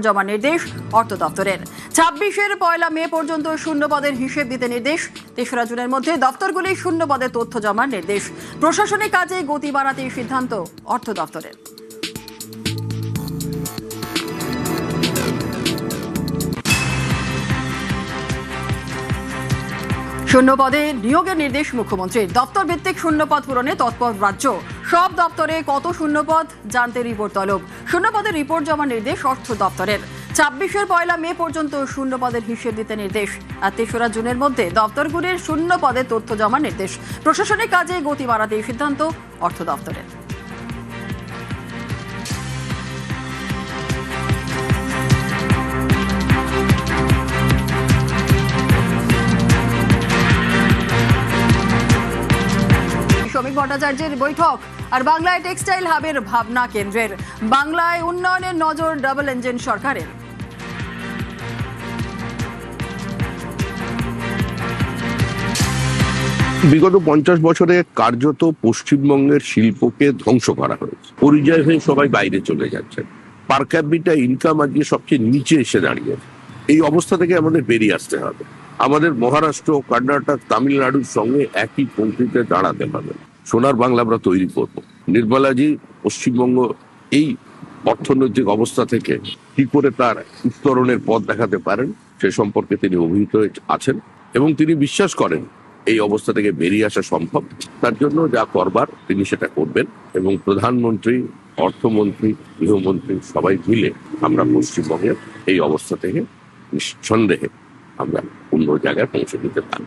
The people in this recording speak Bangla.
জমা নির্দেশ অর্থ দপ্তরের। 26-এর 1 মে পর্যন্ত শূন্য পদের হিসেব দিতে নির্দেশ। 3রা জুনের মধ্যে দপ্তরগুলি শূন্য পদে তথ্য জমার নির্দেশ। প্রশাসনিক কাজে গতি বাড়াতে সিদ্ধান্ত অর্থ দপ্তরের। শূন্য পদে নিয়োগের নির্দেশ মুখ্যমন্ত্রীর। দপ্তর ভিত্তিক শূন্য পদ পূরণে তৎপর রাজ্য। সব দপ্তরে কত শূন্য পদ জানতে রিপোর্ট তলব। শূন্য পদের রিপোর্ট জমা নির্দেশ অর্থ দপ্তরের। 26-এর 1 মে পর্যন্ত শূন্য পদের হিসেব দিতে নির্দেশ। আর 3রা জুনের মধ্যে দপ্তরগুলির শূন্য পদে তথ্য জমা নির্দেশ। প্রশাসনিক কাজে গতি বাড়াতে সিদ্ধান্ত অর্থ দপ্তরের। শ্রমিক ভট্টাচার্যের বৈঠক। আর বাংলায় টেক্সটাইল হাবের ভাবনা কেন্দ্রের। বাংলায় উন্নয়নের নজর ডাবল ইঞ্জিন সরকারের। বিগত 50 বছরে কার্যত পশ্চিমবঙ্গের শিল্পকে ধ্বংস করা হয়েছে। পরিযায়ী হয়ে সবাই বাইরে চলে যাচ্ছে। পার ক্যাপিটা ইনকাম আজকে সবচেয়ে নিচে এসে দাঁড়িয়েছে। এই অবস্থা থেকে আমাদের বেরিয়ে আসতে হবে। আমাদের মহারাষ্ট্র, কর্ণাটক, তামিলনাড়ুর সঙ্গে একই পঙ্ক্তিতে দাঁড়াতে হবে। সোনার বাংলা আমরা তৈরি করব। নির্মলাজি পশ্চিমবঙ্গ এই অর্থনৈতিক অবস্থা থেকে কি করে তার উত্তরণের পথ দেখাতে পারেন সে সম্পর্কে তিনি অভিহিত আছেন এবং তিনি বিশ্বাস করেন এই অবস্থা থেকে বেরিয়ে আসা সম্ভব। তার জন্য যা করবার তিনি সেটা করবেন এবং প্রধানমন্ত্রী, অর্থমন্ত্রী, গৃহমন্ত্রী সবাই মিলে আমরা পশ্চিমবঙ্গের এই অবস্থা থেকে নিঃসন্দেহে আমরা অন্য জায়গায় পৌঁছে দিতে পারি।